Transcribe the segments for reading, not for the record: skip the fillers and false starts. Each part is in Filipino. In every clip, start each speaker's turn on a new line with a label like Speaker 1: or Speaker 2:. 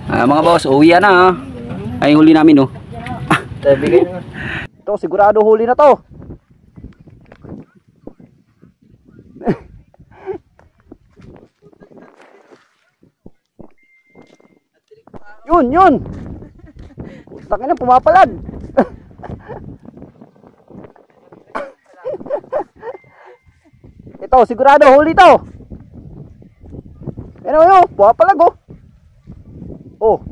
Speaker 1: Mga boss, uwi na. Ay huli namin oh. Ito sigurado huli na to. Yun. Putang ina, pumapalag. Ito sigurado huli to. Ano, pumapalag oh. Oh,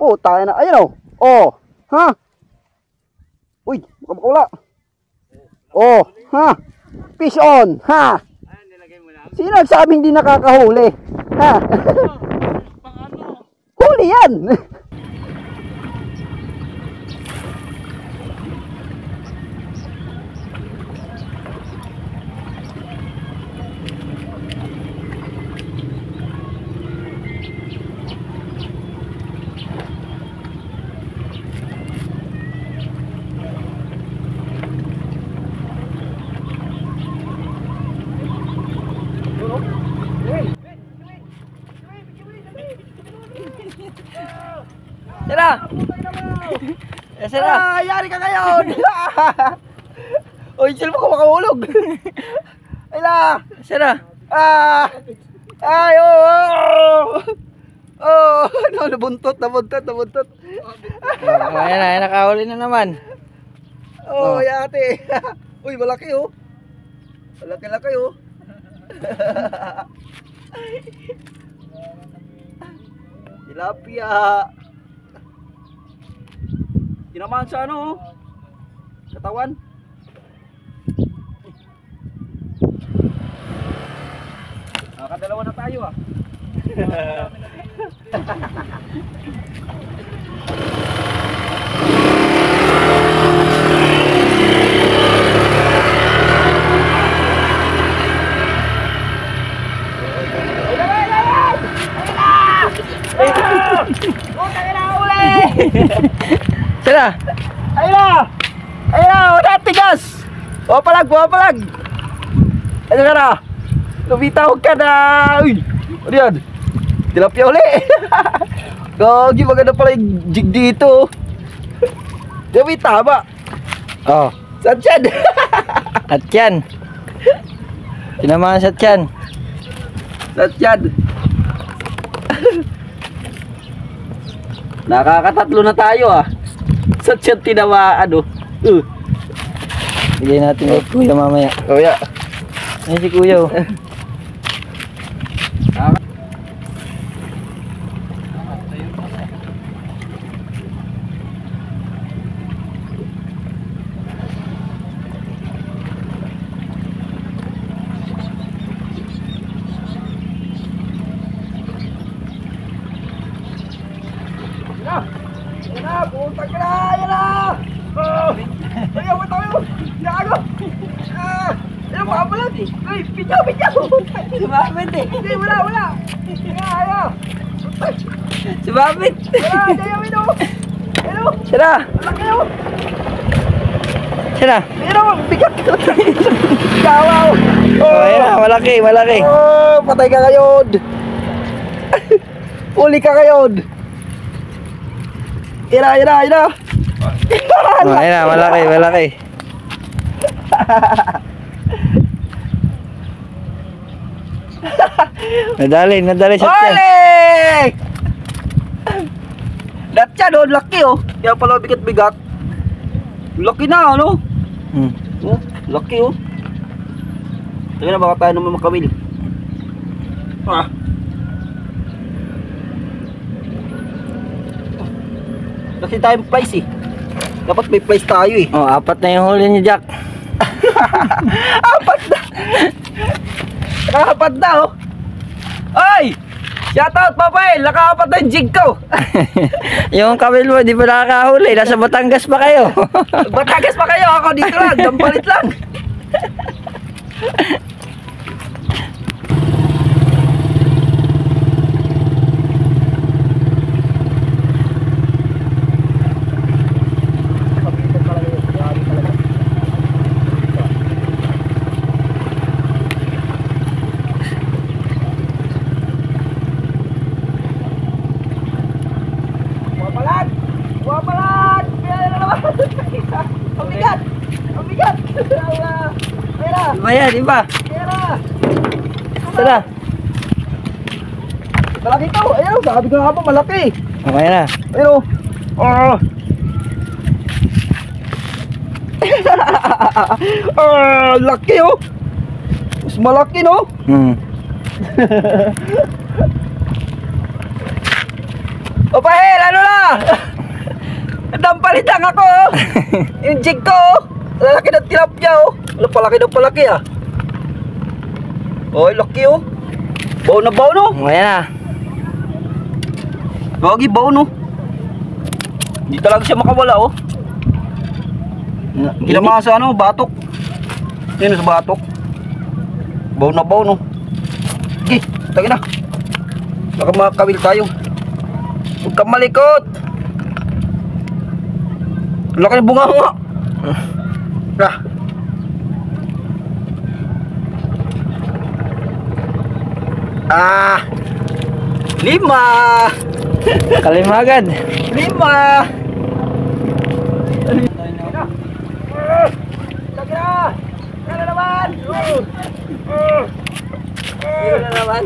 Speaker 1: puta na, ayun oh. Oh, ha? Uy, makakula. Oh, ha? Fish on, ha? Sino nagsabing hindi nakakahuli? Ha? Huli yan. Sira! Yari ka ngayon! Uy, sila mo ko makahulog! Ayla! Sira! Ay! No, nabuntot! Ayan, nakahuli na naman. Yate! Uy, malaki oh! Malaki oh! Tilapia! Tinamaan sa ano, katawan. Kadalawa na tayo ah. Sira! Ayun na! Wala tigas! Buwapalag! Ayun ka na! Lumitaw ka na! Uy! Ano yan? Tilapia uli! Gagi, maganda pala yung jig dito! Diba tama? Oh! Saan yan? At yan! Tinamaan sa yan! Saan yan? Nakakatatlo na tayo ah! Sa chat tinamaan oh. Bigyan natin kay kuya mamaya. Kuya. Ayun si kuya oh. Puntag ka na! Yan na! Ayaw, tayo! Gago! Ayaw, makapalat eh! Uy, pityaw! Sumabit eh! Hindi, wala! Ayaw! Sumabit! Ayaw, ino! Sira! Malaki oh! Sira! Ino, bigat! Gawaw! Ayan na, malaki! Patay ka ngayon! Uli ka ngayon! Ira! Ayan na, malaki. Nadali sa tiyan. Oli! Datya doon, laki oh. Kaya pala bigat-bigat. Laki na, ano? Laki oh. Tingnan na, baka tayo naman makawil. Kasi tayong price eh. Dapat may price tayo eh. Oh, 4 na yung huli ni Jack. 4 na oh. Ay! Shoutout Papael, naka-4 na yung jig ko. Yung kawil mo, di ba nakakahuli? Nasa Batangas pa kayo. Batangas pa kayo, ako dito lang, dampalit lang.
Speaker 2: Mamaya, di ba?
Speaker 1: Tira!
Speaker 2: Tara.
Speaker 1: Malaki ito. Ayun, sabi ko nga pa, malaki.
Speaker 2: Mamaya na.
Speaker 1: Ayun. Oh. Laki oh. Mas malaki no. Opahel, ano na? Dampalitan ako oh. Yung jig ko oh. Lalaki ng tilapia oh. Ano palaki ng palaki ah. Oh, laki oh. Baw na baw no.
Speaker 2: Mamaya na.
Speaker 1: Gagi baw no. Hindi talaga siya makawala oh. Kinama sa ano, batok. Yan sa batok. Baw na baw no. Sige, tagi na. Baka makakawil tayo. Huwag kang malikot. Laki ng bunga nga. Lima.
Speaker 2: Kalima agad.
Speaker 1: Lima. Lagi na. Ano naman? Ano na naman?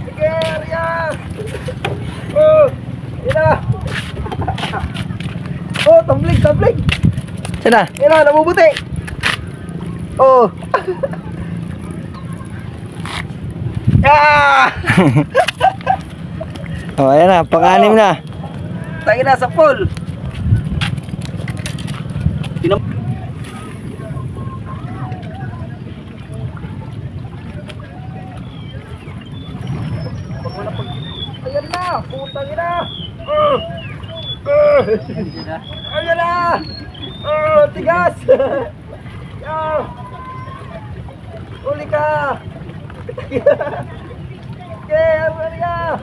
Speaker 1: Sige, Arya. Ina. Oh, tablig, tablig.
Speaker 2: Sana.
Speaker 1: Ina, nabubuti. Oh. Ah!
Speaker 2: Oh, ayan na, pang-anim na.
Speaker 1: Tayo na sa pool. Ayan na, putang ina. Ayan na. Tigas. Uli ka. Okay, ano ka?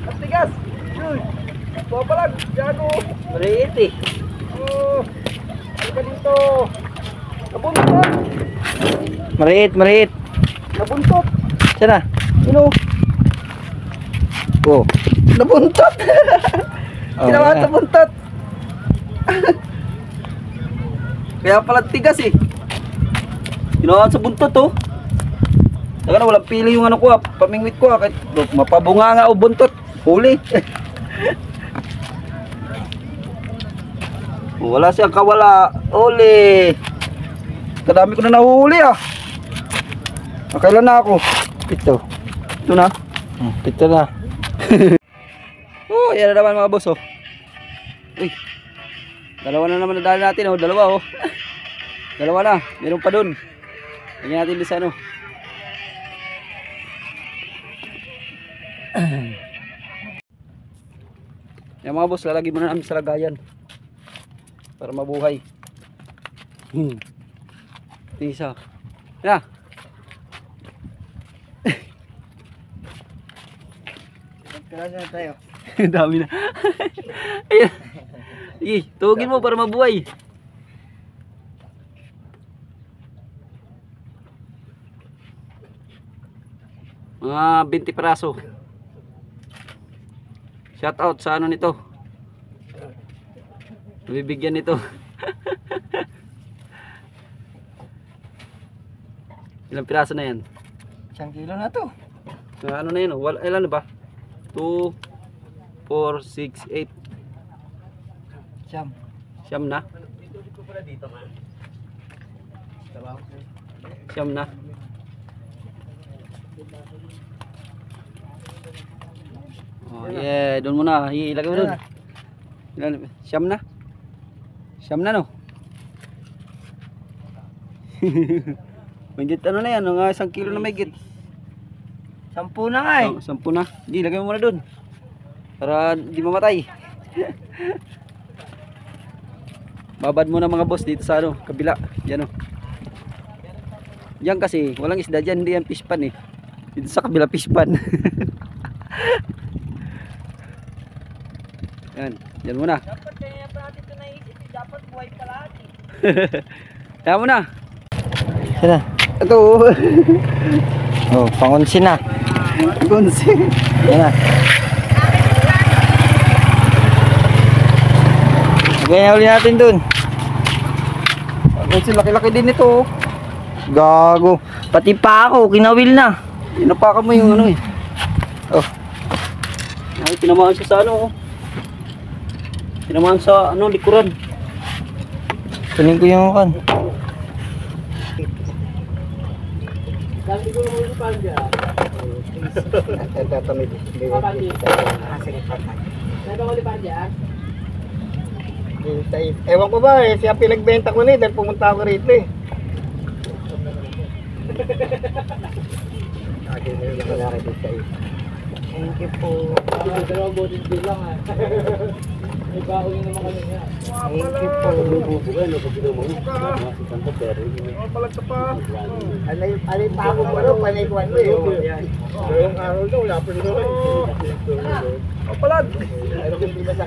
Speaker 1: Ang tigas. Papalag, gago.
Speaker 2: Maliit eh.
Speaker 1: Ano ka dito? Nabuntot.
Speaker 2: Maliit, maliit.
Speaker 1: Nabuntot.
Speaker 2: Sana.
Speaker 1: Ano?
Speaker 2: Oh.
Speaker 1: Nabuntot. Ginawa
Speaker 2: wala.
Speaker 1: sa buntot. Kaya pala tigas eh. Ginawa sa buntot oh. Saka na walang pili yung ano ko ah, pamingwit ko ah, kahit mapabunga nga o buntot, huli. Wala siyang kawala, huli. Kadami ko na nahuli ah. Kailan na ako?
Speaker 2: Pito.
Speaker 1: Ito na.
Speaker 2: Pito na.
Speaker 1: Oh, yan na naman mga boss oh. Uy. Dalawa na naman nadali natin oh, dalawa oh. Dalawa na, meron pa dun. Lagyan natin din sa ano. Yan mga boss, lalagyan muna namin sa lagayan para mabuhay. Ito isa. Ya.
Speaker 2: Kaya na tayo.
Speaker 1: Dami na. Ayan. Sige, tugin mo para mabuhay. Mga 20 peraso. Shout out sa ano nito. Bibigyan nito. Ilang piraso na yan?
Speaker 2: 1 kilo na to.
Speaker 1: Ano na yun? Ilan na ba? 2, 4, 6, 8. Siyam na? Siyam na? Oh, yeah, doon muna. Ilagay mo doon. Siyam na? Siyam na no? Mayigit ano na yan? Mga 1 kilo na mayigit.
Speaker 2: 10 na nga eh.
Speaker 1: 10 na. Hindi, ilagay mo muna doon. Para di mamatay. Babad muna mga boss dito sa ano, kabila. Yan o. Yan kasi, walang isda dyan. Hindi yan fish pan eh. Dito sa kabila fish pan. Yan, yan muna.
Speaker 2: Dapat kaya pa natin ito naisip. Dapat buhay pala natin.
Speaker 1: Yan muna.
Speaker 2: Sana.
Speaker 1: Ito.
Speaker 2: Oh, pangonsin na.
Speaker 1: Gonsi.
Speaker 2: Yan na. Lagyan na uli natin dun.
Speaker 1: laki-laki din ito.
Speaker 2: Gago. Pati pa ako, kinawil na.
Speaker 1: Inapakan mo yung ano eh.
Speaker 2: Oh.
Speaker 1: Ay, tinamaan siya sa ano oh. Tinamaan sa ano, likuran.
Speaker 2: Kunin ko yung kan.
Speaker 1: Ewan ko ba eh, siya pinagbenta ko na eh, dahil pumunta ako rito eh. Thank you po. Thank you po. Alay pa ako mo rin, panaykuan mo eh. Yung araw na, wala pa rin ako eh. Palag!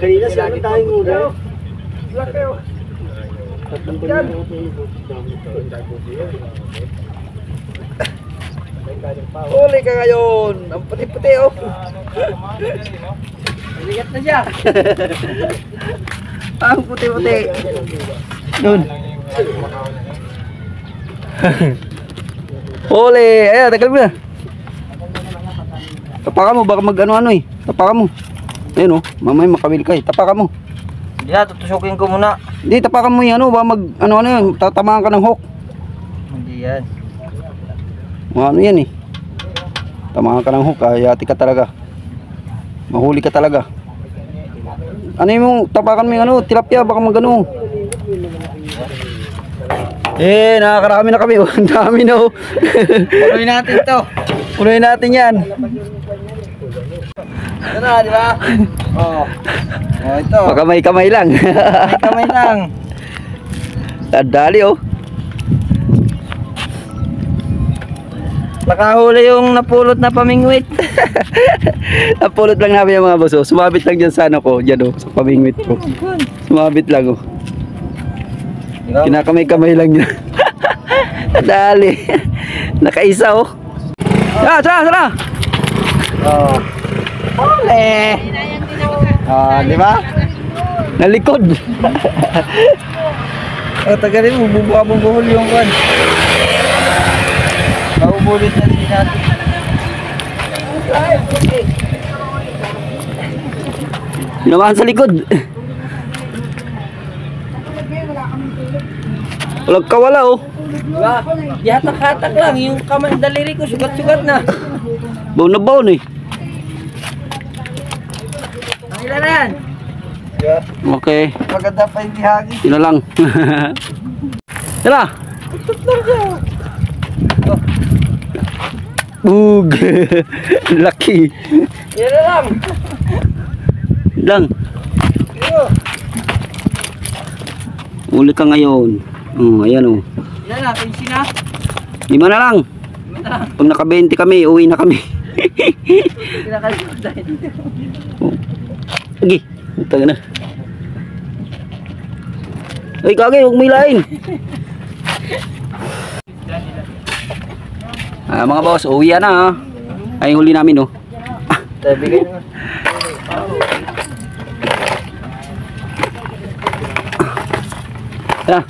Speaker 1: Kanina siya naman tayong muna. Laki oh. Yan! Huli ka ngayon! Ang puti-puti oh! Ligat na siya! Ang puti-puti! Doon! Huli! Ayan, tagal mo na! Tapakan mo, baka mag-ano-ano eh. Tapakan mo. Ayun oh, mamay makawil ka eh. Tapakan mo.
Speaker 2: Hindi na, tutusukin ko muna.
Speaker 1: Hindi, tapakan mo yung ano, baka mag-ano-ano yun. Tatamaan ka ng hook.
Speaker 2: Hindi yan.
Speaker 1: Ano yan eh. Tamaan ka ng hook, ayati ka talaga. Mahuli ka talaga. Ano yung tapakan mo yung ano, tilapia, baka mag-ano. Eh, nakakarami na kami oh. Ang dami na oh.
Speaker 2: Punuin natin to.
Speaker 1: Punuin natin yan.
Speaker 2: Ito na, di ba? Oh. Oh, ito.
Speaker 1: Pakamay-kamay lang.
Speaker 2: May kamay lang.
Speaker 1: Tadali oh.
Speaker 2: Nakahuli yung napulot na pamingwit.
Speaker 1: Napulot lang namin yung mga boss oh. Sumabit lang dyan sa ano ko. Dyan oh, sa pamingwit ko. Sumabit lang oh. Kinakamay-kamay lang niya. Dali. Nakaisa oh. Tara.
Speaker 2: Oh. Ole. Ah, di ba?
Speaker 1: Nalikod.
Speaker 2: Oh, tagalin mo, bubuhol yung kan. Maubulit na din natin.
Speaker 1: Tinamaan sa likod. Walang kawala oh.
Speaker 2: Diba? Yatak-hatak lang, yung kamay, daliri ko, sugat-sugat na.
Speaker 1: Baon na baon eh.
Speaker 2: Ang ilan na yan?
Speaker 1: Okay.
Speaker 2: Maganda pa yung tihagi.
Speaker 1: Yun na lang. Tara. Bug. Laki.
Speaker 2: Yan na lang.
Speaker 1: Lang. Uli ka ngayon. Oh, ayan oh.
Speaker 2: Yan na, pinsin na.
Speaker 1: 5 na lang. Pag naka-20 kami, uwi na kami.
Speaker 2: Kinakalimut dahil dito.
Speaker 1: Lagi. Taga na. Ay, kagay, huwag may lain. Mga boss, uwi na ha. Ay, huli namin oh.
Speaker 2: Bigay na nga.
Speaker 1: Tara.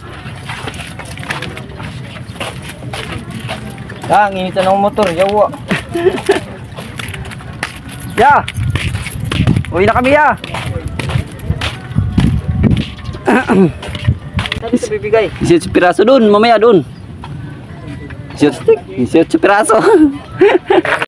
Speaker 2: Ang initan ng motor, yawa.
Speaker 1: Ya. Uwi na kami ya.
Speaker 2: Saan ito bibigay?
Speaker 1: 18 piraso dun, mamaya dun. 18 piraso.